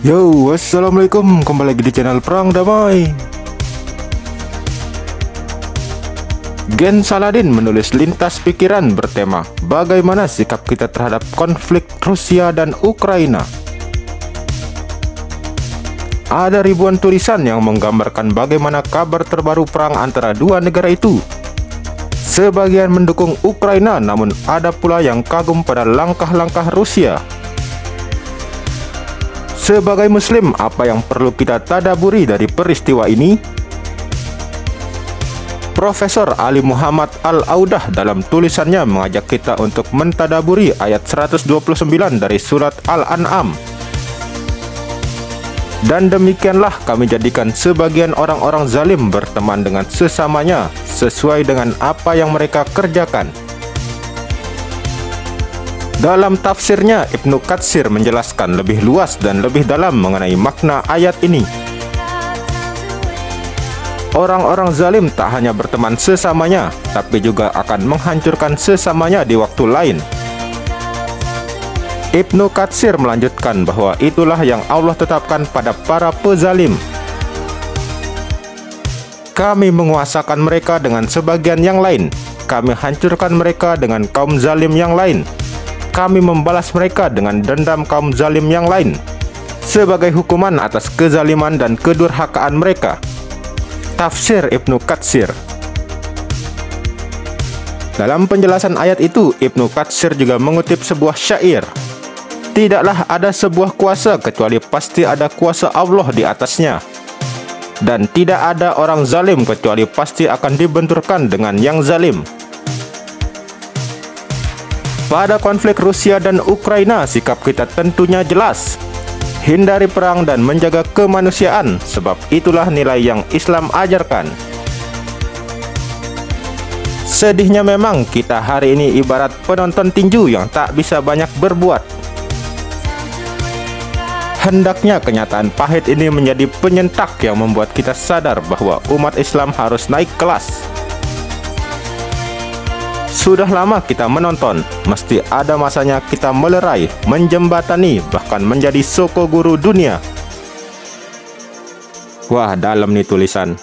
Yo, assalamualaikum, kembali lagi di channel Perang Damai. Gen Saladin menulis lintas pikiran bertema bagaimana sikap kita terhadap konflik Rusia dan Ukraina. Ada ribuan tulisan yang menggambarkan bagaimana kabar terbaru perang antara dua negara itu. Sebagian mendukung Ukraina, namun ada pula yang kagum pada langkah-langkah Rusia. Sebagai Muslim, apa yang perlu kita tadaburi dari peristiwa ini? Profesor Ali Muhammad Al-Audah dalam tulisannya mengajak kita untuk mentadaburi ayat 129 dari surat Al-An'am. Dan demikianlah kami jadikan sebagian orang-orang zalim berteman dengan sesamanya sesuai dengan apa yang mereka kerjakan. Dalam tafsirnya, Ibnu Katsir menjelaskan lebih luas dan lebih dalam mengenai makna ayat ini. Orang-orang zalim tak hanya berteman sesamanya, tapi juga akan menghancurkan sesamanya di waktu lain. Ibnu Katsir melanjutkan bahwa itulah yang Allah tetapkan pada para pezalim. Kami menguasakan mereka dengan sebagian yang lain. Kami hancurkan mereka dengan kaum zalim yang lain. Kami membalas mereka dengan dendam kaum zalim yang lain sebagai hukuman atas kezaliman dan kedurhakaan mereka. Tafsir Ibnu Katsir. Dalam penjelasan ayat itu, Ibnu Katsir juga mengutip sebuah syair. Tidaklah ada sebuah kuasa kecuali pasti ada kuasa Allah di atasnya. Dan tidak ada orang zalim kecuali pasti akan dibenturkan dengan yang zalim. Pada konflik Rusia dan Ukraina, sikap kita tentunya jelas. Hindari perang dan menjaga kemanusiaan, sebab itulah nilai yang Islam ajarkan. Sedihnya memang kita hari ini ibarat penonton tinju yang tak bisa banyak berbuat. Hendaknya kenyataan pahit ini menjadi penyentak yang membuat kita sadar bahwa umat Islam harus naik kelas. Sudah lama kita menonton, mesti ada masanya kita melerai, menjembatani, bahkan menjadi soko guru dunia. Wah, dalam nih tulisan.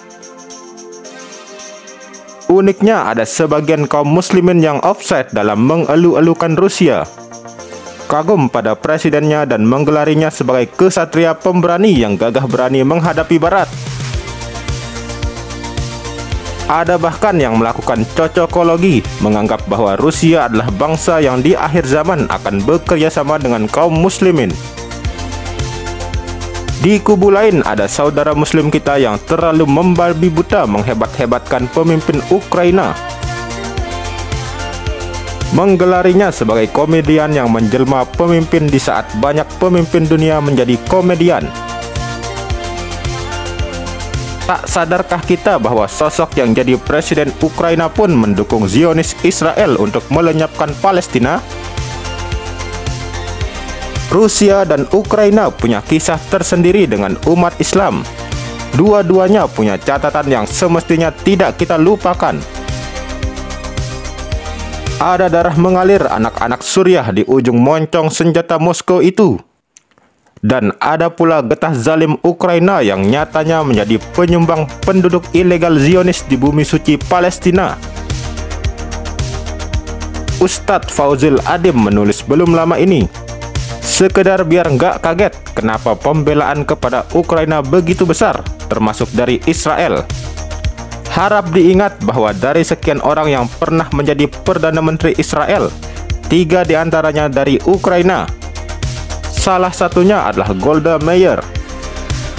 Uniknya ada sebagian kaum muslimin yang offside dalam mengelu-elukan Rusia, kagum pada presidennya dan menggelarinya sebagai kesatria pemberani yang gagah berani menghadapi Barat. Ada bahkan yang melakukan cocokologi, menganggap bahwa Rusia adalah bangsa yang di akhir zaman akan bekerja sama dengan kaum muslimin. Di kubu lain ada saudara muslim kita yang terlalu membabi buta menghebat-hebatkan pemimpin Ukraina, menggelarinya sebagai komedian yang menjelma pemimpin di saat banyak pemimpin dunia menjadi komedian. Tak sadarkah kita bahwa sosok yang jadi presiden Ukraina pun mendukung Zionis Israel untuk melenyapkan Palestina? Rusia dan Ukraina punya kisah tersendiri dengan umat Islam. Dua-duanya punya catatan yang semestinya tidak kita lupakan. Ada darah mengalir anak-anak Suriah di ujung moncong senjata Moskow itu. Dan ada pula getah zalim Ukraina yang nyatanya menjadi penyumbang penduduk ilegal Zionis di bumi suci Palestina. Ustadz Fauzil Adim menulis belum lama ini, sekedar biar nggak kaget kenapa pembelaan kepada Ukraina begitu besar, termasuk dari Israel. Harap diingat bahwa dari sekian orang yang pernah menjadi Perdana Menteri Israel, 3 diantaranya dari Ukraina. Salah satunya adalah Golda Meir.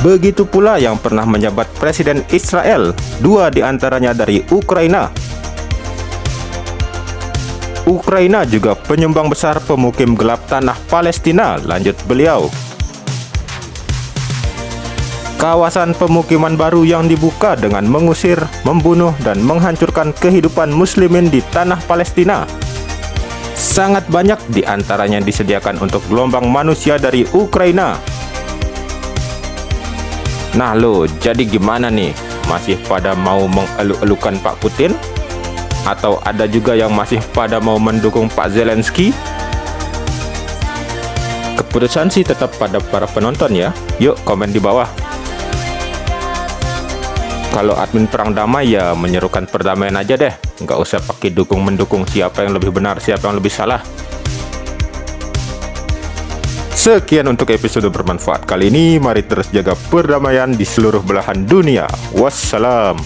Begitu pula yang pernah menjabat Presiden Israel, 2 diantaranya dari Ukraina. Ukraina juga penyumbang besar pemukim gelap tanah Palestina, lanjut beliau. Kawasan pemukiman baru yang dibuka dengan mengusir, membunuh, dan menghancurkan kehidupan muslimin di tanah Palestina. Sangat banyak diantaranya disediakan untuk gelombang manusia dari Ukraina. Nah lo, jadi gimana nih? Masih pada mau mengelu-elukan Pak Putin? Atau ada juga yang masih pada mau mendukung Pak Zelensky? Keputusan sih tetap pada para penonton ya. Yuk komen di bawah. Kalau admin perang damai ya menyerukan perdamaian aja deh, nggak usah pakai dukung-mendukung siapa yang lebih benar, siapa yang lebih salah. Sekian untuk episode bermanfaat kali ini. Mari terus jaga perdamaian di seluruh belahan dunia. Wassalam.